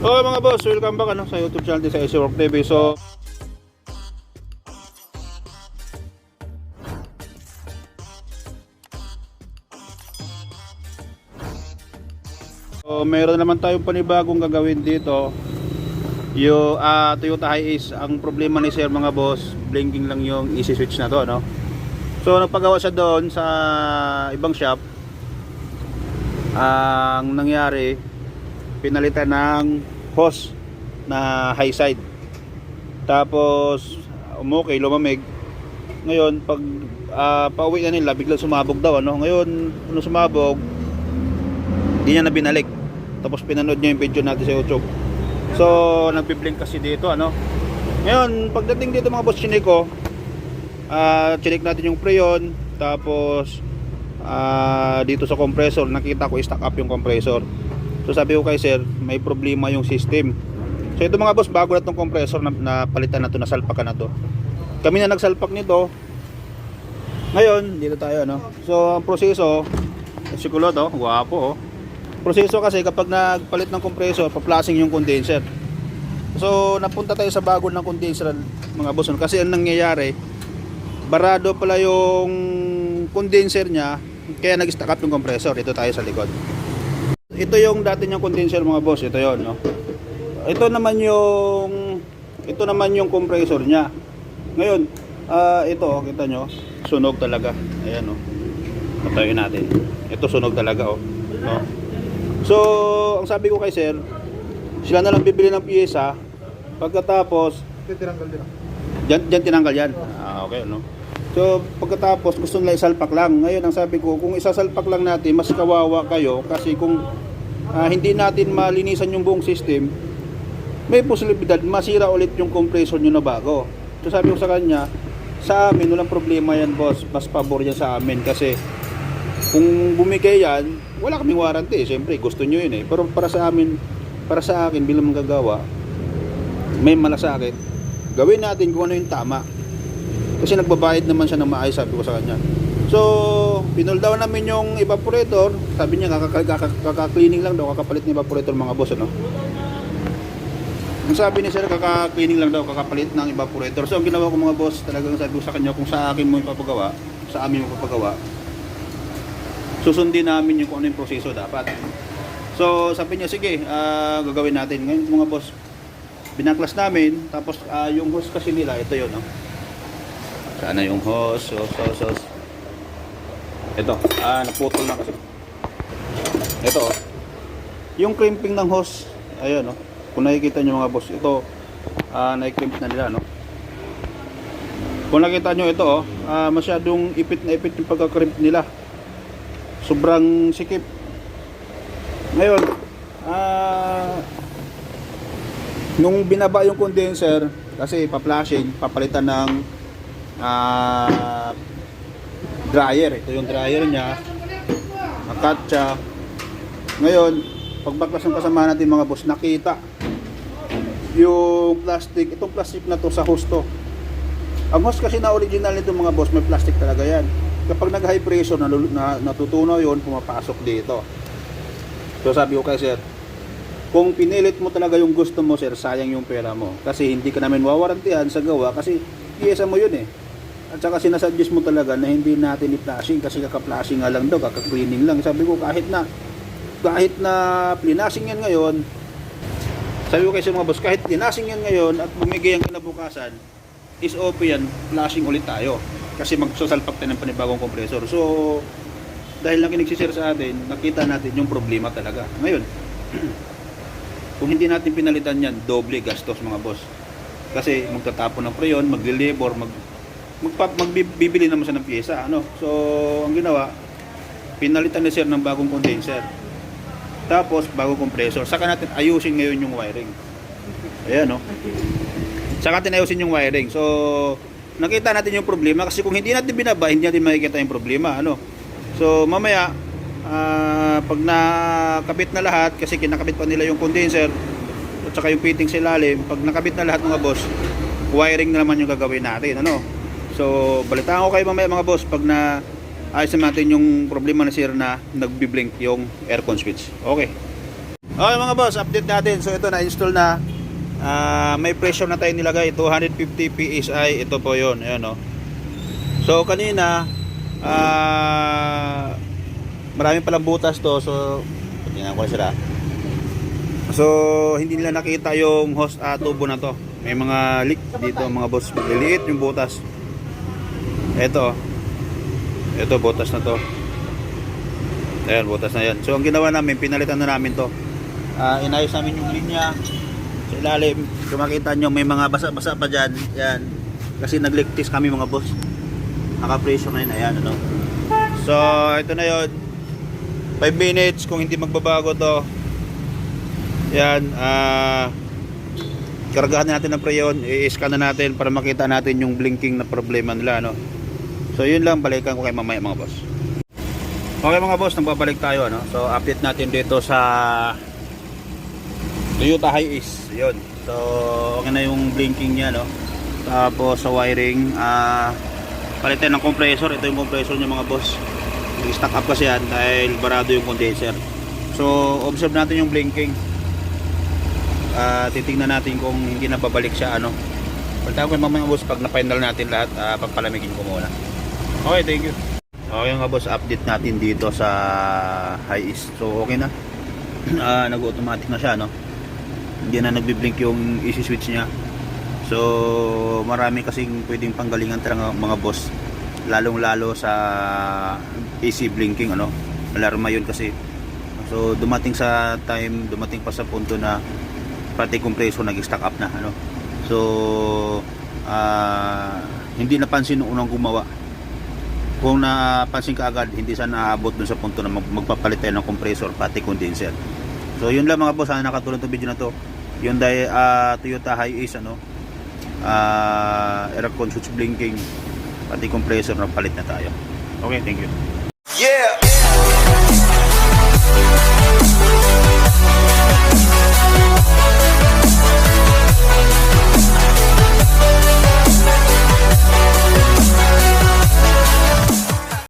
So mga boss, welcome back sa YouTube channel din sa AC Work TV. So meron naman tayong panibagong gagawin dito. Yung Toyota Hiace, ang problema ni sir mga boss, blinking lang yung easy switch na to, no? So nagpagawa siya doon sa ibang shop. Ang nangyari, pinalitan ng hose na high side, tapos umokay, lumamig. Ngayon pag pauwi na nila, biglang sumabog daw, ano? Ngayon nung sumabog, hindi niya na binalik. Tapos pinanood niya yung video natin sa YouTube. So nagbi-blink kasi dito, ano? Ngayon pagdating dito mga boss, chinik ko, chinik natin yung preyon. Tapos dito sa compressor, nakita ko i-stack up yung compressor. So sabi ko kay sir, may problema yung system. So ito mga boss, bago na itong compressor na palitan na to, nasalpakan na to. Kami na nagsalpak nito. Ngayon dito tayo, ano? So ang proseso, sikulot, oh, guwapo, oh. Proseso kasi kapag nagpalit ng compressor, pa-flushing yung condenser. So napunta tayo sa bago ng condenser mga boss, kasi ang nangyayari, barado pala yung condenser niya, kaya nag-stack up yung compressor. Ito tayo sa likod. Ito yung dati niyang condenser mga boss, ito yon, no? Ito naman yung compressor niya. Ngayon, ito, kita nyo, sunog talaga. Ayan, oh. Patayin natin. Ito sunog talaga, oh. No? So, ang sabi ko kay sir, sila na lang bibili ng piyesa. Pagkatapos, tinanggal din. Diyan tinanggal yan. Okay, no? So, pagkatapos, gusto nila isalpak lang. Ngayon, ang sabi ko, kung isasalpak lang natin, mas kawawa kayo. Kasi kung hindi natin malinisan yung buong system, may posibilidad masira ulit yung compressor nyo na bago. So, sabi ko sa kanya, sa amin, walang problema yan, boss. Mas pabor yan sa amin. Kasi, kung bumigay yan, wala kaming warranty. Siyempre, gusto nyo yun, eh. Pero para sa akin, bilang manggagawa, may malasakit. Gawin natin kung ano yung tama. Kasi nagbabayad naman siya ng maayos, sabi ko sa kanya. So, pinul down namin yung evaporator. Sabi niya, kaka-cleaning lang daw, kakapalit ng evaporator mga boss, ano? Ang sabi ni sir, kaka-cleaning lang daw, kakapalit ng evaporator. So, ang ginawa ko mga boss, talagang sabi ko sa kanya, kung sa akin mo ipapagawa, sa amin mo ipapagawa, susundin namin yung kung ano yung proseso dapat. So, sabi niya, sige, gagawin natin. Ngayon mga boss, binaklas namin, tapos yung hose kasi nila, ito yun, no? Sana yung hose, ito, naputol na kasi. Ito, yung crimping ng hose, ayun, no? Kung nakikita nyo mga boss, ito, na-crimp na nila, no? Kung nakita nyo ito, masyadong ipit na ipit yung pagka-crimp nila. Sobrang sikip. Ngayon, nung binaba yung condenser, kasi pa-flashing, papalitan ng dryer. Ito yung dryer niya, nakatcha. Ngayon, pagbaklas ng kasama natin mga boss, nakita yung plastic, itong plastic na to sa hose to. Ang hose kasi na original nito mga boss, may plastic talaga yan. Kapag nag high pressure, natutunaw yun, pumapasok dito. So sabi ko kay sir, kung pinilit mo talaga yung gusto mo sir, sayang yung pera mo. Kasi hindi ka namin wawarantihan sa gawa, kasi piyesa mo yun, eh. At saka sinasuggest mo talaga na hindi natin i-flashing, kasi kaka-flashing nga lang daw, kaka-cleaning lang. Sabi ko kahit na plinashing yan ngayon, sabi ko kasi mga boss, kahit plinashing yan ngayon at bumigay ang kinabukasan, is okay yan, flashing ulit tayo. Kasi magsasalpak tayo ng panibagong compressor. So, dahil lang kinigsisir sa atin, nakita natin yung problema talaga. Ngayon, kung hindi natin pinalitan yan, doble gastos mga boss. Kasi magtatapon ng preyon, magle-labor, magbibili naman siya ng pyesa, ano? So, ang ginawa, pinalitan ni sir ng bagong condenser. Tapos, bagong compressor. Saka natin ayusin ngayon yung wiring. Ayan, no? Saka natin ayusin yung wiring. So, nakita natin yung problema. Kasi kung hindi natin binaba, hindi natin makikita yung problema, ano? So, mamaya, pag nakabit na lahat, kasi kinakabit pa nila yung condenser, at saka yung fitting sa ilalim, pag nakabit na lahat mga boss, wiring na naman yung gagawin natin, ano? So, balitaan ko kayo mamaya mga boss pag na ayos natin yung problema na sir na nagbi-blink yung aircon switch. Okay. Okay mga boss, update natin. So ito na-install na. May pressure na tayo nilagay, 250 PSI. Ito po yun, ayan o. So kanina marami palang butas to. So tingnan ko sila. So hindi nila nakita yung hose tubo na to. May mga leak dito mga boss. Liliit yung butas. Ito butas na to. Ayan, butas na yan. So ang ginawa namin, pinalitan na namin to. Inayos namin yung linya sa ilalim. Kung makita nyo, may mga basa-basa pa dyan. Yan. Kasi nag-leak test kami mga boss. Naka-pressure na yun. Ayan, ano. So ito na yun. 5 minutes kung hindi magbabago to. Yan. Kargahan natin ng preyon. I-scan na natin para makita natin yung blinking na problema nila, no. So yun lang, balikan ko kay mamaya mga boss. Okay mga boss, nagbabalik tayo, ano. So update natin dito sa Toyota Hiace. Yun. So okay na yung blinking niya, no. Tapos sa wiring, palitan ng compressor. Ito yung compressor niya mga boss. Nag-stack up kasi yan dahil barado yung condenser. So observe natin yung blinking. Titingnan natin kung hindi na babalik siya, ano. Palitan ko yung mamaya boss pag na-final natin lahat. Pagpalamigin ko muna. Okay, thank you. Okay nga boss, update natin dito sa Hiace. So okay na. Nag-automatic na siya, no. Hindi na nagbi-blink yung easy switch niya. So marami kasing pwedeng panggalingan talaga mga boss. Lalong-lalo sa AC blinking, ano. Alarma yun kasi. So dumating pa sa punto na pati compressor nag-stack up na, ano. So hindi napansin nung unang gumawa. Kung napansin ka agad, hindi sana naabot dun sa punto na magpapalit tayo ng compressor pati condenser. So yun lang mga boss, sana nakatulong itong video na to. Yung Toyota Hiace, ano, aircon switch blinking pati compressor, nagpalit na tayo. Okay, thank you. Yeah.